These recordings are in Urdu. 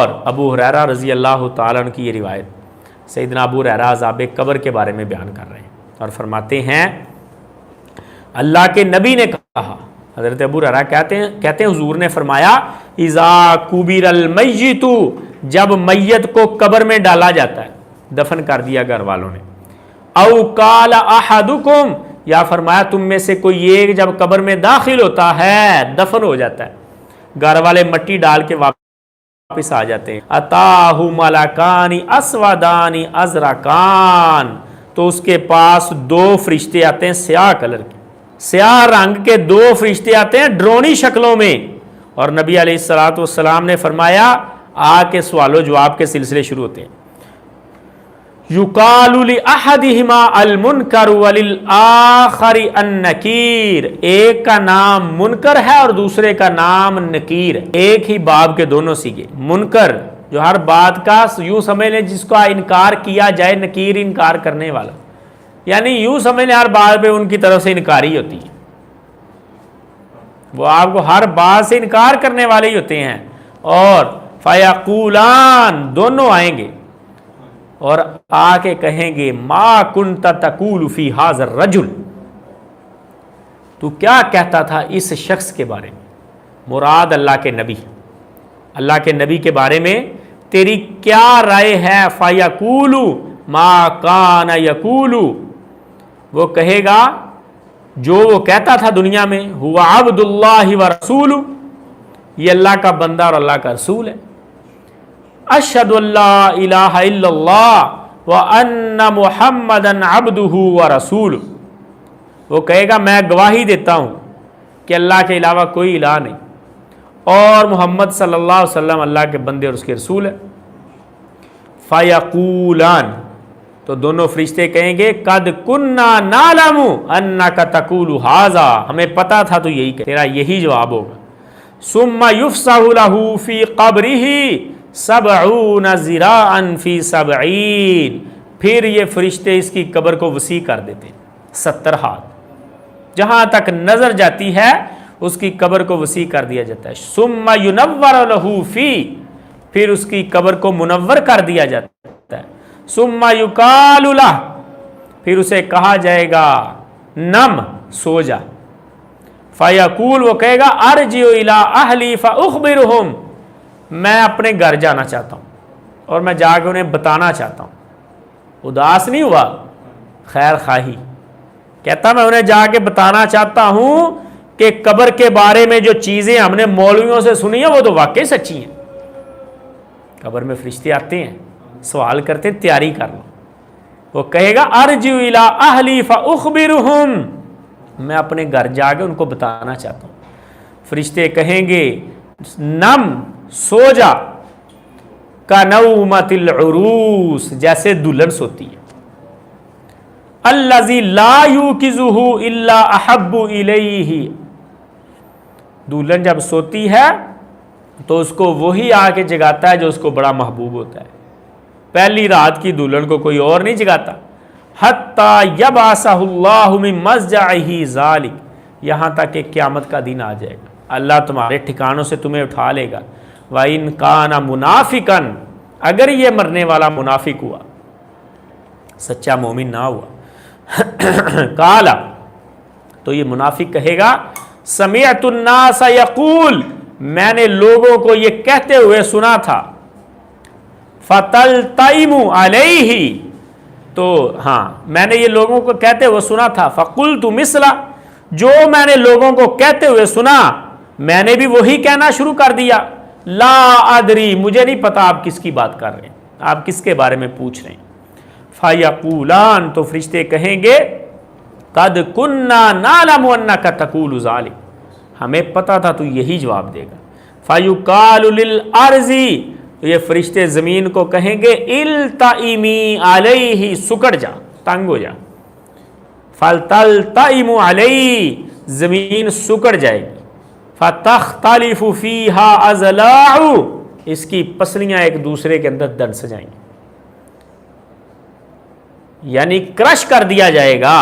اور ابو ہریرہ رضی اللہ تعالیٰ عنہ کی یہ روایت سیدنا ابو ہریرہ عذاب قبر کے بارے میں بیان کر رہے ہیں اور فرماتے ہیں اللہ کے نبی نے کہا، حضرت ابو ہریرہ کہتے ہیں حضور نے فرمایا اذا قبر المیت، جب میت کو قبر میں ڈالا جاتا ہے، دفن کر دیا گھر والوں نے، او قال احدکم، یا فرمایا تم میں سے کوئی ایک جب قبر میں داخل ہوتا ہے، دفن ہو جاتا ہے، گھر والے مٹی ڈال کے واپس آ جاتے ہیں، اتاہ ملکان اسودان ازرقان، تو اس کے پاس دو فرشتے آتے ہیں سیاہ کلر کے، سیاہ رنگ کے دو فرشتے آتے ہیں ڈرونی شکلوں میں، اور نبی علیہ الصلوۃ والسلام نے فرمایا آ کے سوال و جواب کے سلسلے شروع ہوتے ہیں، یقال لأحدہما المنکر وللآخر النکیر، ایک کا نام منکر ہے اور دوسرے کا نام نکیر، ایک ہی باب کے دونوں سیگے، منکر جو ہر بات کا یوں سمجھ لیں جس کا انکار کیا جائے، نکیر انکار کرنے والا، یعنی یوں سمجھ لیں ہر بات پہ ان کی طرف سے انکاری ہوتی ہے، وہ آپ کو ہر بات سے انکار کرنے والے ہی ہوتے ہیں، اور فیقولان، دونوں آئیں گے اور آ کے کہیں گے ما کنت تقول فی ھذا الرجل، تو کیا کہتا تھا اس شخص کے بارے میں، مراد اللہ کے نبی، اللہ کے نبی کے بارے میں تیری کیا رائے ہے، فیقول ما کان یقول، وہ کہے گا جو وہ کہتا تھا دنیا میں، ہوا عبد اللہ و رسول، یہ اللہ کا بندہ اور اللہ کا رسول ہے، اشہد ان لا الہ الا اللہ وان محمدا عبدہ ورسولہ، وہ کہے گا میں گواہی دیتا ہوں کہ اللہ کے علاوہ کوئی الہ نہیں اور محمد صلی اللہ علیہ وسلم اللہ کے بندے اور اس کے رسول ہے، فیقولان، تو دونوں فرشتے کہیں گے قد کنا نعلم انک تقول ھذا، ہمیں پتا تھا تو یہی کہ تیرا یہی جواب ہوگا، ثم یفسح لہ فی قبرہ 70 ذراعا فی 70، پھر یہ فرشتے اس کی قبر کو وسیع کر دیتے ہیں، 70 ہاتھ، جہاں تک نظر جاتی ہے اس کی قبر کو وسیع کر دیا جاتا ہے، ثم ینور لہ فی، پھر اس کی قبر کو منور کر دیا جاتا ہے، ثم یقال لہ، پھر اسے کہا جائے گا نم، سو جا، فیقول، وہ کہے گا ارجع الی اہلی فاخبرہم، میں اپنے گھر جانا چاہتا ہوں اور میں جا کے انہیں بتانا چاہتا ہوں، اداس نہیں ہوا، خیر خواہی، کہتا میں انہیں جا کے بتانا چاہتا ہوں کہ قبر کے بارے میں جو چیزیں ہم نے مولویوں سے سنی ہیں وہ تو واقعی سچی ہیں، قبر میں فرشتے آتے ہیں سوال کرتے ہیں تیاری کر لو، وہ کہے گا ارجع الی اہلی فاخبرہم، میں اپنے گھر جا کے ان کو بتانا چاہتا ہوں، فرشتے کہیں گے نم، سو جا، کنومت العروس، جیسے دلہن سوتی ہے، الذی لا یوقظہ الا احب الیہ، دلہن جب سوتی ہے تو اس کو وہی آ کے جگاتا ہے جو اس کو بڑا محبوب ہوتا ہے، پہلی رات کی دلہن کو کوئی اور نہیں جگاتا، حتی یبعثہ اللہ من مضجعہ ذالک، یہاں تک کہ قیامت کا دن آ جائے گا، اللہ تمہارے ٹھکانوں سے تمہیں اٹھا لے گا، وَإِن كَانَ مُنَافِقًا، اگر یہ مرنے والا منافق ہوا، سچا مومن نہ ہوا، قَالَ، تو یہ منافق کہے گا سَمِعْتُ النَّاسَ يَقُول، میں نے لوگوں کو یہ کہتے ہوئے سنا تھا، فَتَلْتَئِمُ عَلَيْهِ، تو ہاں میں نے یہ لوگوں کو کہتے ہوئے سنا تھا، فَقُلْتُ مِثْلَ، جو میں نے لوگوں کو کہتے ہوئے سنا میں نے بھی وہی کہنا شروع کر دیا، لا ادری، مجھے نہیں پتا آپ کس کی بات کر رہے ہیں، آپ کس کے بارے میں پوچھ رہے ہیں، فیقولان، تو فرشتے کہیں گے قد کنا نعلم انک تقول ذلک، ہمیں پتا تھا تو یہی جواب دے گا، فیقال للارض، یہ فرشتے زمین کو کہیں گے التئمی علیہ، سکڑ جا، تنگ ہو جا، فلتلتئم علیہ، زمین سکڑ جائے گی، فتختلف فیہا اضلاع، اس کی پسلیاں ایک دوسرے کے اندر دنس جائیں گی، یعنی کرش کر دیا جائے گا،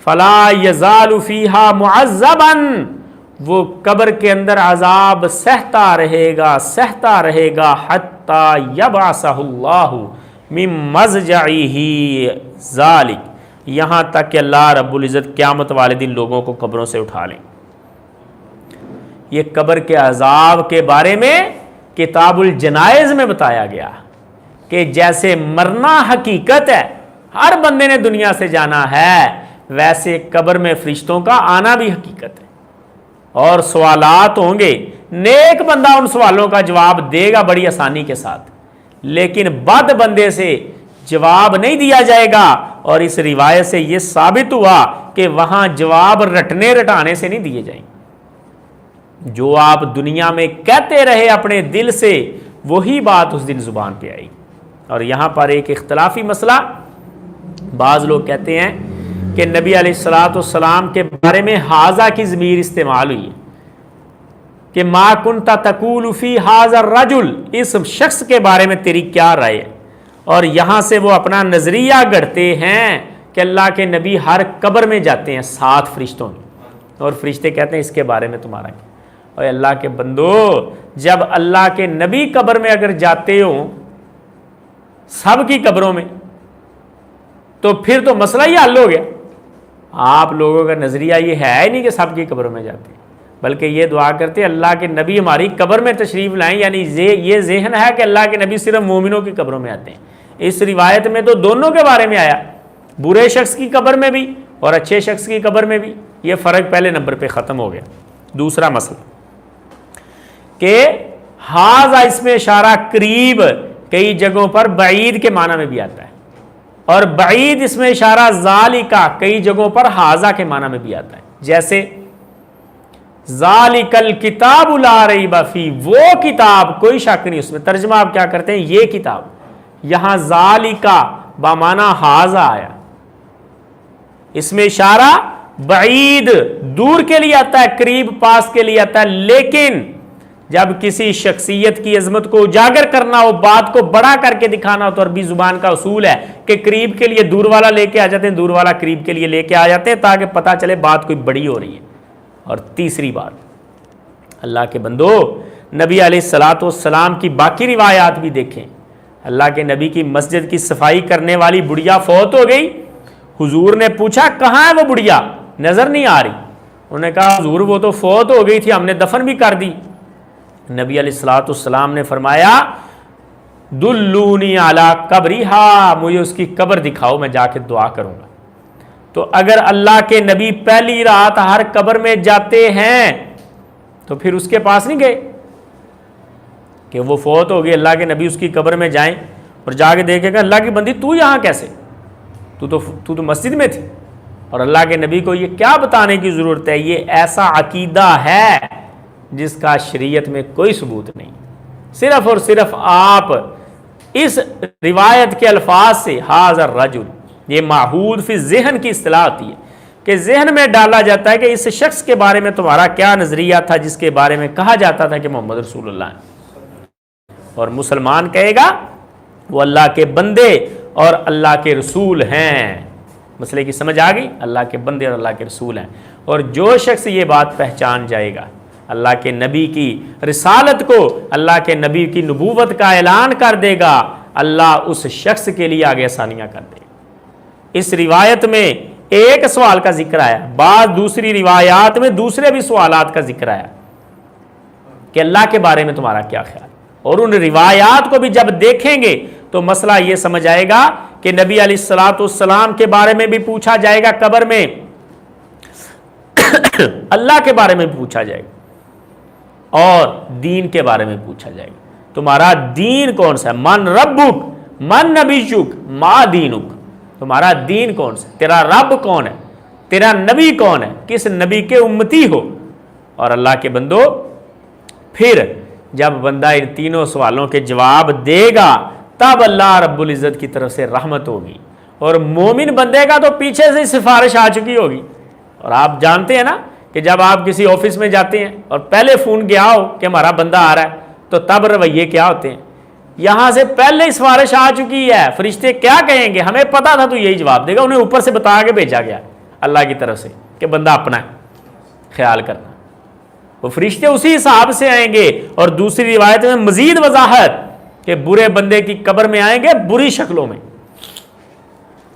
فلا یزال فیہا معذبا، وہ قبر کے اندر عذاب سہتا رہے گا حتی یبعثہ اللہ من مضجعہ ذالک، یہاں تک کہ اللہ رب العزت قیامت والے دن لوگوں کو قبروں سے اٹھا لیں۔ یہ قبر کے عذاب کے بارے میں کتاب الجنائز میں بتایا گیا کہ جیسے مرنا حقیقت ہے، ہر بندے نے دنیا سے جانا ہے، ویسے قبر میں فرشتوں کا آنا بھی حقیقت ہے، اور سوالات ہوں گے۔ نیک بندہ ان سوالوں کا جواب دے گا بڑی آسانی کے ساتھ، لیکن بد بندے سے جواب نہیں دیا جائے گا، اور اس روایت سے یہ ثابت ہوا کہ وہاں جواب رٹنے رٹانے سے نہیں دیے جائیں گے۔ جو آپ دنیا میں کہتے رہے اپنے دل سے، وہی بات اس دن زبان پہ آئی۔ اور یہاں پر ایک اختلافی مسئلہ، بعض لوگ کہتے ہیں کہ نبی علیہ السلام کے بارے میں حاذا کی ضمیر استعمال ہوئی ہے کہ ما کنت تقول فی حاذا الرجل، اس شخص کے بارے میں تیری کیا رائے ہے، اور یہاں سے وہ اپنا نظریہ گڑھتے ہیں کہ اللہ کے نبی ہر قبر میں جاتے ہیں 7 فرشتوں میں، اور فرشتے کہتے ہیں اس کے بارے میں تمہارا کیا۔ اور اللہ کے بندو، جب اللہ کے نبی قبر میں اگر جاتے ہوں سب کی قبروں میں، تو پھر تو مسئلہ ہی حل ہو گیا۔ آپ لوگوں کا نظریہ یہ ہے ہی نہیں کہ سب کی قبروں میں جاتے ہیں، بلکہ یہ دعا کرتے اللہ کے نبی ہماری قبر میں تشریف لائیں، یعنی یہ ذہن ہے کہ اللہ کے نبی صرف مومنوں کی قبروں میں آتے ہیں۔ اس روایت میں تو دونوں کے بارے میں آیا، برے شخص کی قبر میں بھی اور اچھے شخص کی قبر میں بھی۔ یہ فرق پہلے نمبر پہ ختم ہو گیا۔ دوسرا مسئلہ کہ حاذا اس میں اشارہ قریب کئی جگہوں پر بعید کے معنی میں بھی آتا ہے، اور بعید اس میں اشارہ ذالکا کئی جگہوں پر حاذا کے معنی میں بھی آتا ہے۔ جیسے ذالک الکتاب لا ریب فیہ، وہ کتاب کوئی شک نہیں اس میں، ترجمہ آپ کیا کرتے ہیں یہ کتاب، یہاں ذالکا بمعنی حاذا آیا، اس میں اشارہ بعید دور کے لیے آتا ہے، قریب پاس کے لیے آتا ہے، لیکن جب کسی شخصیت کی عظمت کو اجاگر کرنا ہو، بات کو بڑا کر کے دکھانا ہو، تو عربی زبان کا اصول ہے کہ قریب کے لیے دور والا لے کے آ جاتے ہیں، دور والا قریب کے لیے لے کے آ جاتے ہیں، تاکہ پتہ چلے بات کوئی بڑی ہو رہی ہے۔ اور تیسری بات، اللہ کے بندو، نبی علیہ السلام کی باقی روایات بھی دیکھیں۔ اللہ کے نبی کی مسجد کی صفائی کرنے والی بڑھیا فوت ہو گئی، حضور نے پوچھا کہاں ہے وہ بڑھیا، نظر نہیں آ رہی، انہوں نے کہا حضور وہ تو فوت ہو گئی تھی، ہم نے دفن بھی کر دی۔ نبی علیہ السلام نے فرمایا دلونی علی قبرہا، مجھے اس کی قبر دکھاؤ، میں جا کے دعا کروں گا۔ تو اگر اللہ کے نبی پہلی رات ہر قبر میں جاتے ہیں تو پھر اس کے پاس نہیں گئے کہ وہ فوت ہو گئی، اللہ کے نبی اس کی قبر میں جائیں اور جا کے دیکھیں کہ اللہ کی بندی تو یہاں کیسے، تو مسجد میں تھی۔ اور اللہ کے نبی کو یہ کیا بتانے کی ضرورت ہے، یہ ایسا عقیدہ ہے جس کا شریعت میں کوئی ثبوت نہیں، صرف اور صرف آپ اس روایت کے الفاظ سے حاذا الرجل، یہ معہود فی ذہن کی اصطلاح ہوتی ہے کہ ذہن میں ڈالا جاتا ہے کہ اس شخص کے بارے میں تمہارا کیا نظریہ تھا جس کے بارے میں کہا جاتا تھا کہ محمد رسول اللہ ہے، اور مسلمان کہے گا وہ اللہ کے بندے اور اللہ کے رسول ہیں۔ مسئلے کی سمجھ آ گئی، اللہ کے بندے اور اللہ کے رسول ہیں۔ اور جو شخص یہ بات پہچان جائے گا، اللہ کے نبی کی رسالت کو، اللہ کے نبی کی نبوت کا اعلان کر دے گا، اللہ اس شخص کے لیے آگے آسانیاں کر دے گا۔ اس روایت میں ایک سوال کا ذکر آیا، بعض دوسری روایات میں دوسرے بھی سوالات کا ذکر آیا کہ اللہ کے بارے میں تمہارا کیا خیال، اور ان روایات کو بھی جب دیکھیں گے تو مسئلہ یہ سمجھ آئے گا کہ نبی علیہ السلام کے بارے میں بھی پوچھا جائے گا قبر میں، اللہ کے بارے میں بھی پوچھا جائے گا، اور دین کے بارے میں پوچھا جائے گا، تمہارا دین کون سا ہے، من ربک من نبیک ما دینک، تمہارا دین کون سا، تیرا رب کون ہے، تیرا نبی کون ہے، کس نبی کے امتی ہو۔ اور اللہ کے بندو، پھر جب بندہ ان تینوں سوالوں کے جواب دے گا تب اللہ رب العزت کی طرف سے رحمت ہوگی، اور مومن بندے کا تو پیچھے سے سفارش آ چکی ہوگی۔ اور آپ جانتے ہیں نا کہ جب آپ کسی آفس میں جاتے ہیں اور پہلے فون گیا ہو کہ ہمارا بندہ آ رہا ہے تو تب رویے کیا ہوتے ہیں، یہاں سے پہلے ہی سفارش آ چکی ہے، فرشتے کیا کہیں گے، ہمیں پتا تھا تو یہی جواب دے گا، انہیں اوپر سے بتا کے بھیجا گیا اللہ کی طرف سے کہ بندہ اپنا ہے، خیال کرنا۔ وہ فرشتے اسی حساب سے آئیں گے. اور دوسری روایت میں مزید وضاحت کہ برے بندے کی قبر میں آئیں گے بری شکلوں میں.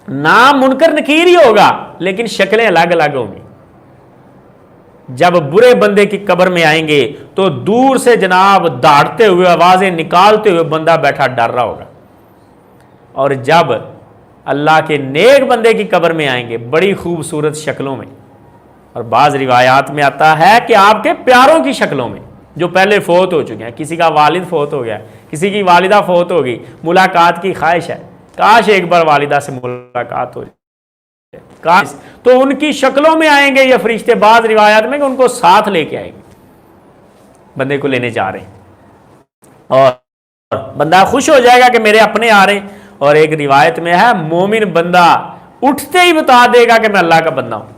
نام منکر نکیر ہی ہوگا لیکن شکلیں الگ الگ ہوں گی. جب برے بندے کی قبر میں آئیں گے تو دور سے جناب داڑتے ہوئے آوازیں نکالتے ہوئے بندہ بیٹھا ڈر رہا ہوگا. اور جب اللہ کے نیک بندے کی قبر میں آئیں گے بڑی خوبصورت شکلوں میں. اور بعض روایات میں آتا ہے کہ آپ کے پیاروں کی شکلوں میں جو پہلے فوت ہو چکے ہیں. کسی کا والد فوت ہو گیا, کسی کی والدہ فوت ہو گئی, ملاقات کی خواہش ہے, کاش ایک بار والدہ سے ملاقات ہو جائے, کاش. تو ان کی شکلوں میں آئیں گے یہ فرشتے. بعض روایات میں کہ ان کو ساتھ لے کے آئیں گے, بندے کو لینے جا رہے ہیں, اور بندہ خوش ہو جائے گا کہ میرے اپنے آ رہے ہیں. اور ایک روایت میں ہے مومن بندہ اٹھتے ہی بتا دے گا کہ میں اللہ کا بندہ ہوں.